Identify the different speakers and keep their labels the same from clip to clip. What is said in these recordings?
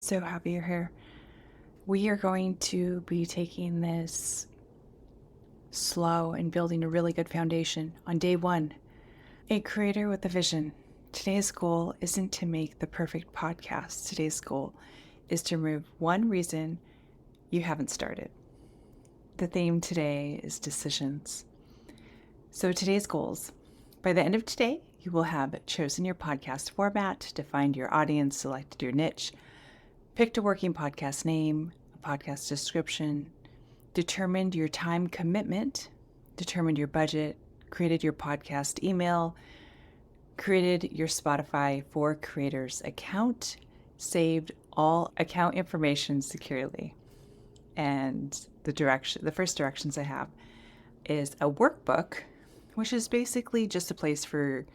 Speaker 1: So happy you're here. We are going to be taking this slow and building a really good foundation on day one. A creator with a vision. Today's goal isn't to make the perfect podcast. Today's goal is to remove one reason you haven't started. The theme today is decisions. So today's goals. By the end of today, you will have chosen your podcast format, defined your audience, selected your niche, picked a working podcast name, a podcast description, determined your time commitment, determined your budget, created your podcast email, created your Spotify for Creators account, saved all account information securely. And the first directions I have is a workbook, which is basically just a place for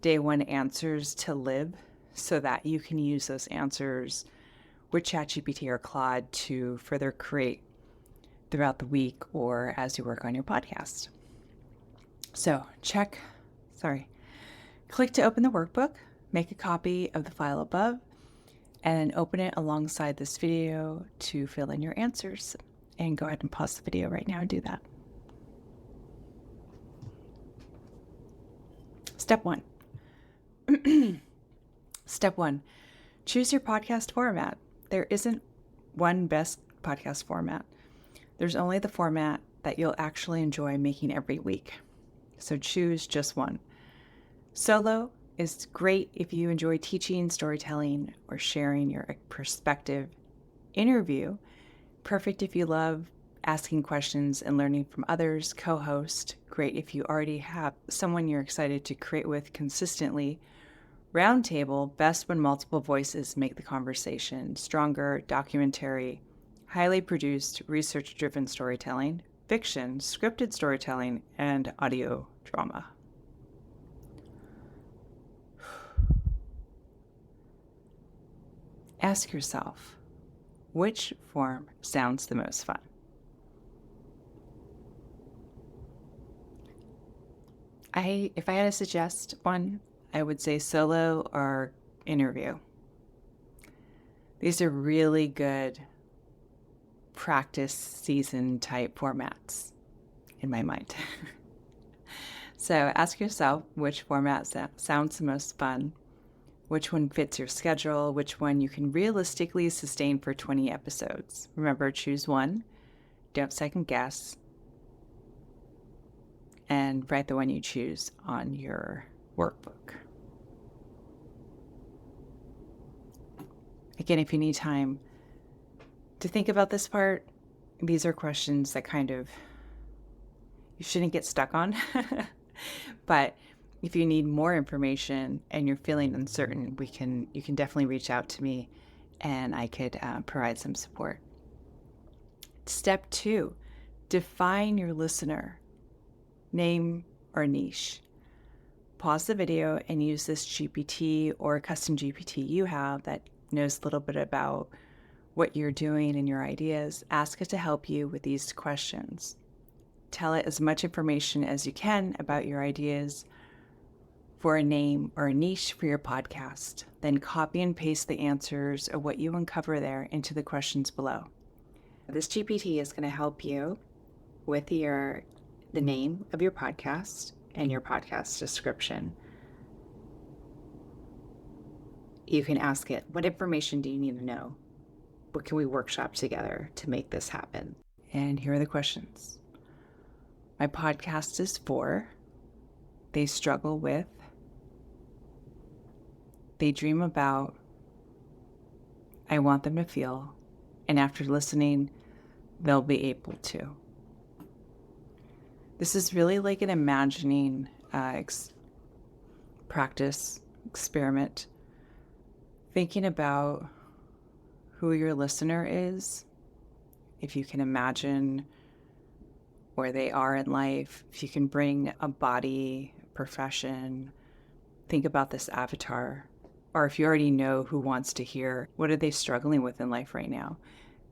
Speaker 1: day one answers to live so that you can use those answers with ChatGPT or Claude to further create throughout the week or as you work on your podcast. So click to open the workbook, make a copy of the file above, and open it alongside this video to fill in your answers. And go ahead and pause the video right now and do that. Step one. Step one, choose your podcast format. There isn't one best podcast format. There's only the format that you'll actually enjoy making every week. So choose just one. Solo is great if you enjoy teaching, storytelling, or sharing your perspective. Interview, perfect if you love asking questions and learning from others. Co-host, great if you already have someone you're excited to create with consistently. Roundtable, best when multiple voices make the conversation stronger. Documentary, highly produced, research-driven storytelling. Fiction, scripted storytelling, and audio drama. Ask yourself, which form sounds the most fun? If I had to suggest one, I would say solo or interview. These are really good practice season type formats in my mind. So ask yourself which format sounds the most fun, which one fits your schedule, which one you can realistically sustain for 20 episodes. Remember, choose one, don't second guess, and write the one you choose on your workbook. Again, if you need time to think about this part, these are questions that you shouldn't get stuck on. But if you need more information and you're feeling uncertain, you can definitely reach out to me and I could provide some support. Step 2, define your listener, name or niche. Pause the video and use this GPT or custom GPT you have that knows a little bit about what you're doing and your ideas. Ask it to help you with these questions. Tell it as much information as you can about your ideas for a name or a niche for your podcast. Then copy and paste the answers of what you uncover there into the questions below. This GPT is going to help you with the name of your podcast and your podcast description. You can ask it, what information do you need to know? What can we workshop together to make this happen? And here are the questions. My podcast is for, they struggle with, they dream about, I want them to feel, and after listening, they'll be able to. This is really like an imagining practice, experiment, thinking about who your listener is, if you can imagine where they are in life, if you can bring a body, profession, think about this avatar, or if you already know who wants to hear, what are they struggling with in life right now?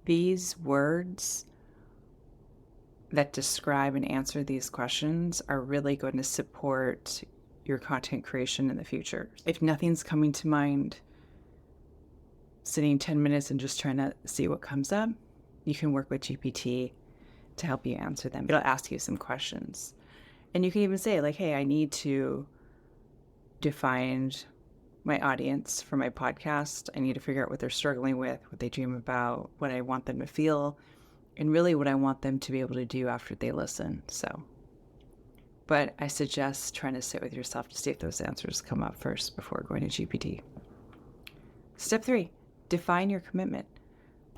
Speaker 1: These words that describe and answer these questions are really going to support your content creation in the future. If nothing's coming to mind, sitting 10 minutes and just trying to see what comes up, you can work with GPT to help you answer them. It'll ask you some questions. And you can even say, like, hey, I need to define my audience for my podcast. I need to figure out what they're struggling with, what they dream about, what I want them to feel, and really what I want them to be able to do after they listen. But I suggest trying to sit with yourself to see if those answers come up first before going to GPT. Step 3, define your commitment.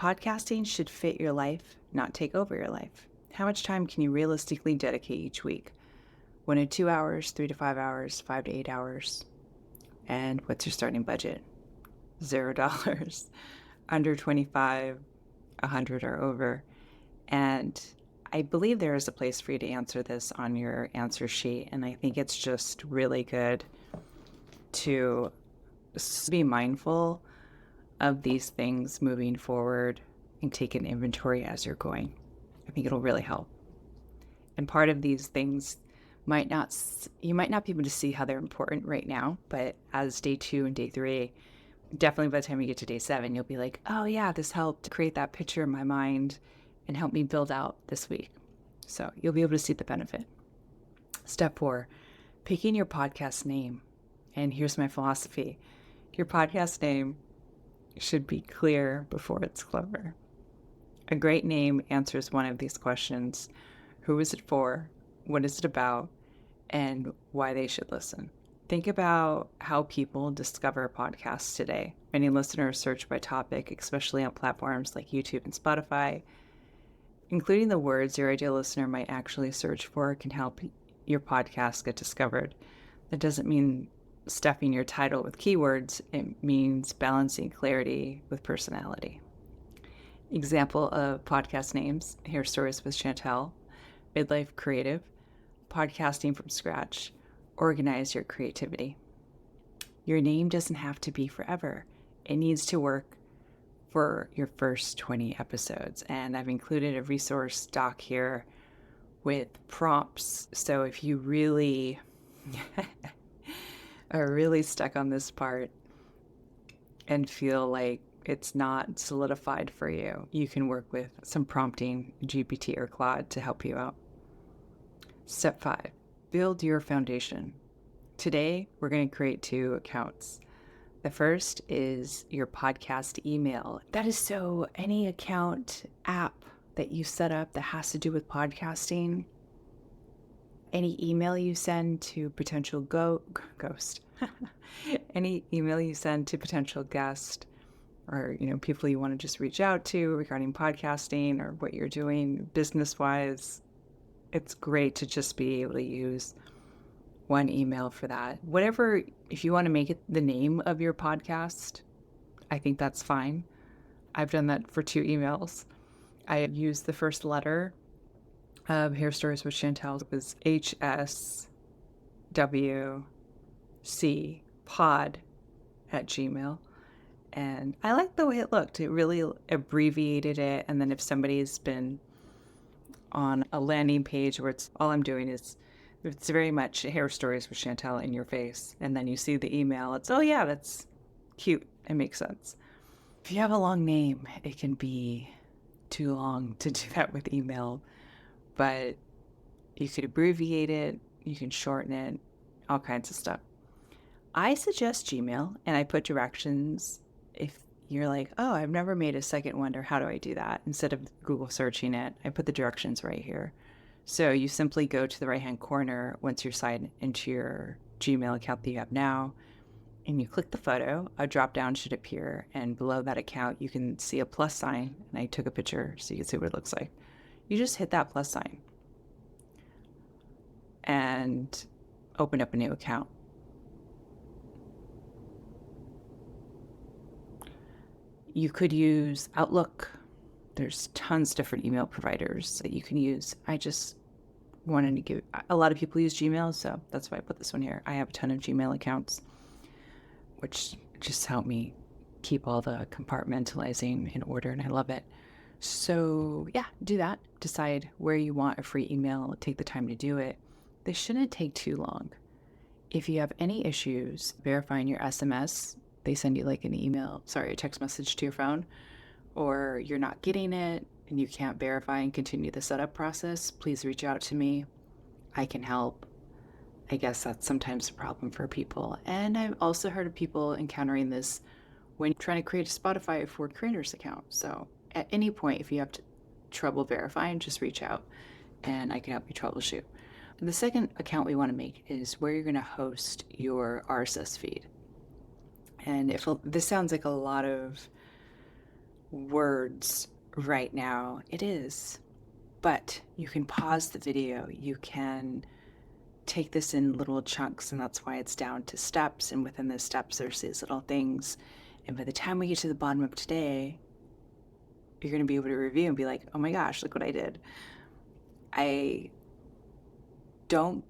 Speaker 1: Podcasting should fit your life, not take over your life. How much time can you realistically dedicate each week? 1 to 2 hours, 3 to 5 hours, 5 to 8 hours. And what's your starting budget? $0, under 25, 100 or over. And I believe there is a place for you to answer this on your answer sheet. And I think it's just really good to be mindful of these things moving forward and take an inventory as you're going. I think it'll really help. And part of these things you might not be able to see how they're important right now, but as day 2 and day 3, definitely by the time you get to day 7, you'll be like, oh yeah, this helped create that picture in my mind and help me build out this week. So you'll be able to see the benefit. Step 4, picking your podcast name. And here's my philosophy. Your podcast name should be clear before it's clever. A great name answers one of these questions. Who is it for? What is it about? And why they should listen. Think about how people discover podcasts today. Many listeners search by topic, especially on platforms like YouTube and Spotify. Including the words your ideal listener might actually search for can help your podcast get discovered. That doesn't mean stuffing your title with keywords. It means balancing clarity with personality. Example of podcast names: Hair Stories with Chantel, Midlife Creative, Podcasting from Scratch, Organize Your Creativity. Your name doesn't have to be forever. It needs to work for your first 20 episodes. And I've included a resource doc here with prompts. So if you really are really stuck on this part and feel like it's not solidified for you, you can work with some prompting, GPT or Claude, to help you out. Step 5, build your foundation. Today, we're going to create 2 accounts. The first is your podcast email. That is so any account app that you set up that has to do with podcasting, any email you send to potential ghost, any email you send to potential guest, or people you want to just reach out to regarding podcasting or what you're doing business-wise, it's great to just be able to use one email for that. Whatever, if you want to make it the name of your podcast, I think that's fine. I've done that for 2 emails. I used the first letter of Hair Stories with Chantel. It was HSWC pod at Gmail. And I like the way it looked. It really abbreviated it. And then if somebody's been on a landing page where it's all I'm doing is, it's very much Hair Stories with Chantel in your face. And then you see the email. It's, oh yeah, that's cute. It makes sense. If you have a long name, it can be too long to do that with email. But you could abbreviate it. You can shorten it. All kinds of stuff. I suggest Gmail, and I put directions. If you're like, oh, I've never made a second one, or how do I do that? Instead of Google searching it, I put the directions right here. So you simply go to the right-hand corner once you're signed into your Gmail account that you have now, and you click the photo. A drop-down should appear, and below that account, you can see a plus sign, and I took a picture so you can see what it looks like. You just hit that plus sign and open up a new account. You could use Outlook. There's tons of different email providers that you can use. I just wanted to give, a lot of people use Gmail, so that's why I put this one here. I have a ton of Gmail accounts, which just help me keep all the compartmentalizing in order, and I love it. So yeah, do that. Decide where you want a free email. Take the time to do it. This shouldn't take too long. If you have any issues verifying your SMS, they send you like a text message to your phone, or you're not getting it and you can't verify and continue the setup process, please reach out to me. I can help. I guess that's sometimes a problem for people. And I've also heard of people encountering this when trying to create a Spotify for creators account. So at any point, if you have trouble verifying, just reach out and I can help you troubleshoot. And the second account we want to make is where you're going to host your RSS feed. And if this sounds like a lot of words right now, it is. But you can pause the video. You can take this in little chunks, and that's why it's down to steps. And within the steps, there's these little things. And by the time we get to the bottom of today, you're going to be able to review and be like, oh my gosh, look what I did. I don't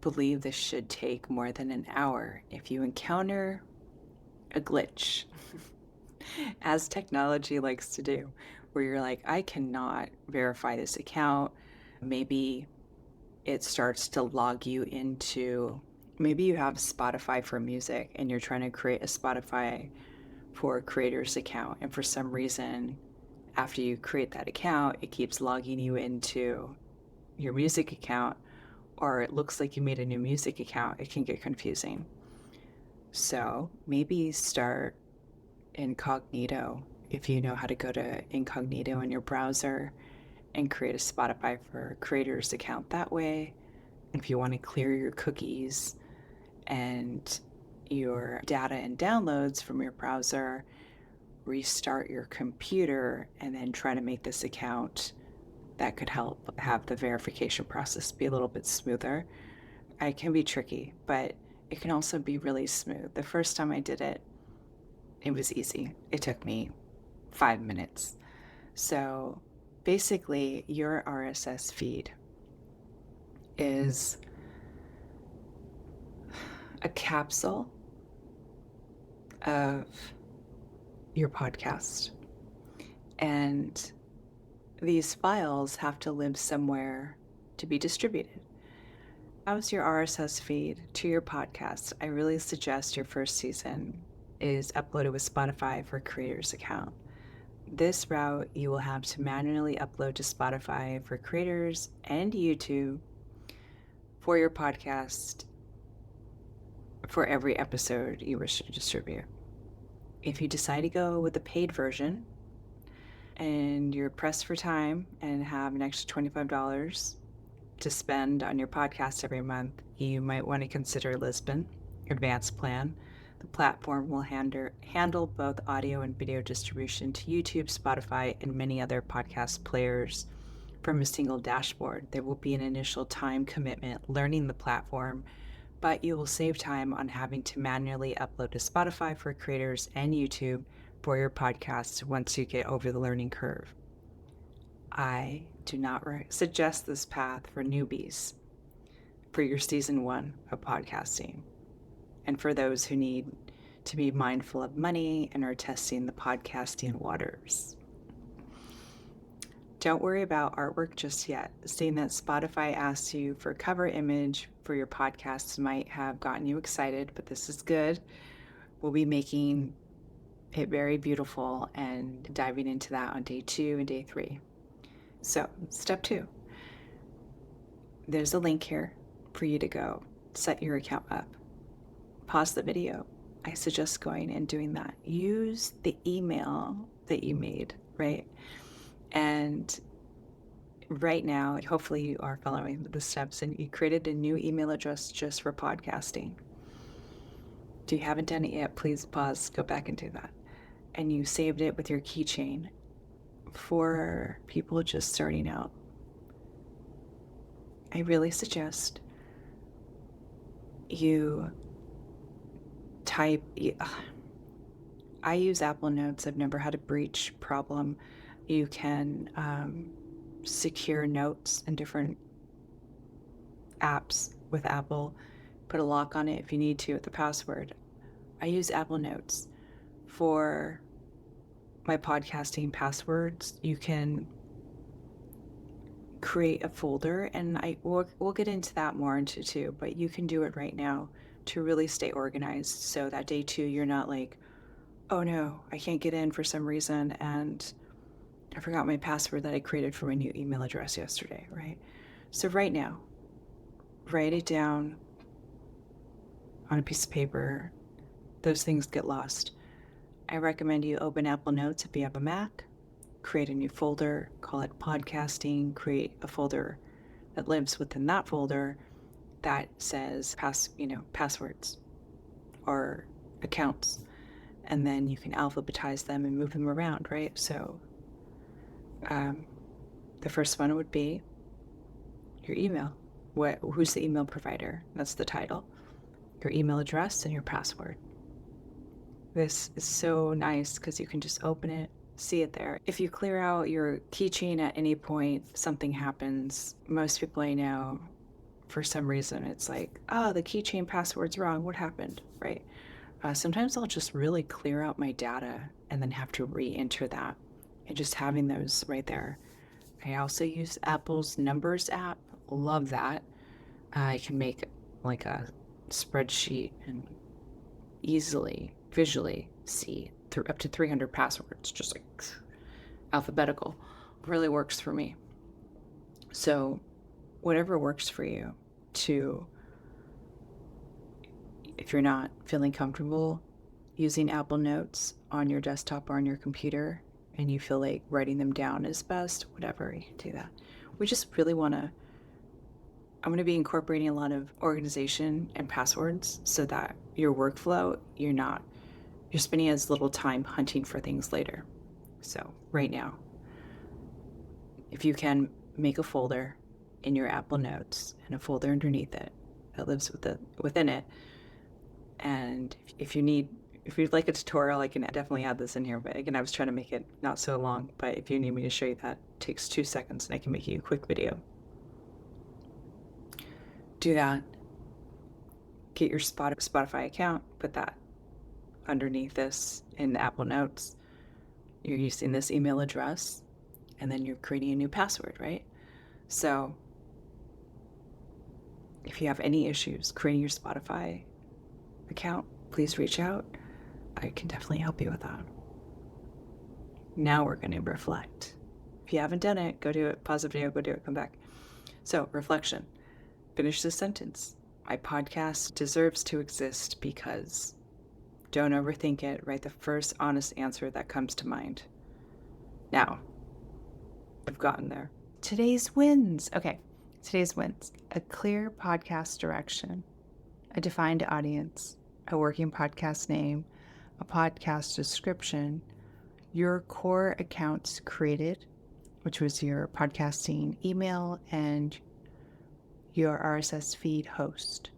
Speaker 1: believe this should take more than an hour. If you encounter a glitch, as technology likes to do, where you're like, I cannot verify this account, maybe it starts to log you into, maybe you have Spotify for music and you're trying to create a Spotify for creators account, and for some reason after you create that account it keeps logging you into your music account, or it looks like you made a new music account. It can get confusing. So maybe start incognito, if you know how to go to incognito in your browser, and create a Spotify for creators account that way. And if you want to clear your cookies and your data and downloads from your browser, restart your computer and then try to make this account. That could help have the verification process be a little bit smoother. It can be tricky, but it can also be really smooth. The first time I did it, it was easy. It took me 5 minutes. So basically, your RSS feed is a capsule of your podcast. And these files have to live somewhere to be distributed. How's your RSS feed to your podcast? I really suggest your first season is uploaded with Spotify for creators account. This route you will have to manually upload to Spotify for creators and YouTube for your podcast for every episode you wish to distribute. If you decide to go with the paid version and you're pressed for time and have an extra $25 to spend on your podcast every month, you might want to consider Lisbon Advanced Plan. The platform will handle both audio and video distribution to YouTube, Spotify, and many other podcast players from a single dashboard. There will be an initial time commitment learning the platform, but you will save time on having to manually upload to Spotify for creators and YouTube for your podcast once you get over the learning curve. I do not suggest this path for newbies for your season 1 of podcasting, and for those who need to be mindful of money and are testing the podcasting waters. Don't worry about artwork just yet. Seeing that Spotify asks you for a cover image for your podcast might have gotten you excited, but this is good. We'll be making it very beautiful and diving into that on day 2 and day 3. So, step 2. There's a link here for you to go set your account up. Pause the video. I suggest going and doing that. Use the email that you made, right? And right now, hopefully you are following the steps and you created a new email address just for podcasting. If you haven't done it yet, please pause, go back and do that. And you saved it with your keychain for people just starting out. I really suggest you type. I use Apple Notes. I've never had a breach problem. You can secure notes in different apps with Apple. Put a lock on it if you need to with the password. I use Apple Notes for my podcasting passwords. You can create a folder, and we'll get into that more into too, but you can do it right now to really stay organized, so that day 2 you're not like, oh no, I can't get in for some reason, and I forgot my password that I created for my new email address yesterday, right? So right now, write it down on a piece of paper. Those things get lost. I recommend you open Apple Notes if you have a Mac, create a new folder, call it podcasting, create a folder that lives within that folder that says passwords or accounts. And then you can alphabetize them and move them around, right? So the first one would be your email. Who's the email provider? That's the title. Your email address and your password. This is so nice because you can just open it, see it there. If you clear out your keychain at any point, something happens. Most people I know, for some reason, it's like, oh, the keychain password's wrong. What happened, right? Sometimes I'll just really clear out my data and then have to re-enter that. And just having those right there. I also use Apple's Numbers app. Love that. I can make like a spreadsheet and easily, visually see through up to 300 passwords, just like alphabetical. Really works for me. So whatever works for you if you're not feeling comfortable using Apple Notes on your desktop or on your computer and you feel like writing them down is best, whatever, you can do that. We just really I'm going to be incorporating a lot of organization and passwords so that your workflow, you're spending as little time hunting for things later. So right now, if you can make a folder in your Apple Notes and a folder underneath it that lives within it. And if you'd like a tutorial, I can definitely add this in here. But again, I was trying to make it not so long. But if you need me to show you that, it takes 2 seconds and I can make you a quick video. Do that. Get your Spotify account, put that underneath this in the Apple Notes. You're using this email address, and then you're creating a new password, right? So if you have any issues creating your Spotify account, please reach out. I can definitely help you with that. Now we're going to reflect. If you haven't done it, go do it. Pause the video, go do it, come back. So, reflection. Finish this sentence. My podcast deserves to exist because. Don't overthink it. Write the first honest answer that comes to mind. Now, we've gotten there. Today's wins. Okay, today's wins. A clear podcast direction, a defined audience, a working podcast name, a podcast description, your core accounts created, which was your podcasting email and your RSS feed host.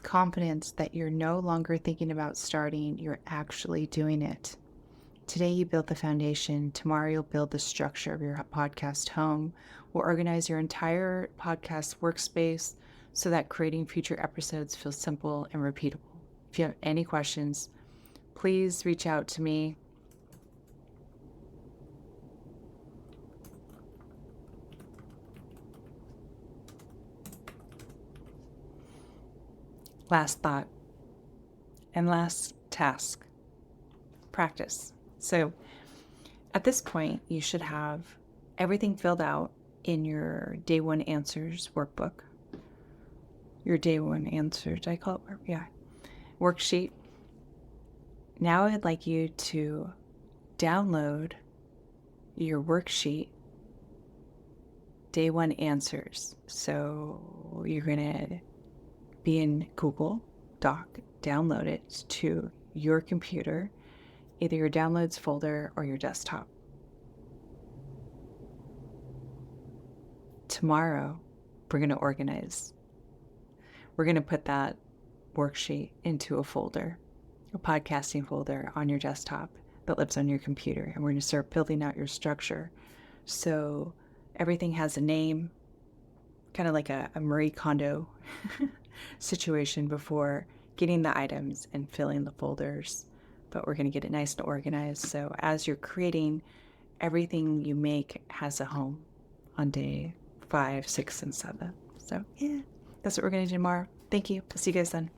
Speaker 1: Confidence that you're no longer thinking about starting, you're actually doing it. Today you build the foundation. Tomorrow you'll build the structure of your podcast home. We'll organize your entire podcast workspace so that creating future episodes feels simple and repeatable. If you have any questions, please reach out to me. Last thought and last task, practice. So at this point, you should have everything filled out in your Day 1 Answers workbook. Your Day 1 Answers, did I call it? Yeah. Worksheet. Now I'd like you to download your worksheet, Day 1 Answers. So you're going to be in Google Doc, download it to your computer, either your downloads folder or your desktop. Tomorrow, we're going to organize. We're going to put that worksheet into a folder, a podcasting folder on your desktop that lives on your computer, and we're going to start building out your structure. So everything has a name, kind of like a Marie Kondo situation before getting the items and filling the folders. But we're going to get it nice and organized. So as you're creating, everything you make has a home on day 5, 6, and 7. So yeah, that's what we're going to do tomorrow. Thank you. I'll see you guys then.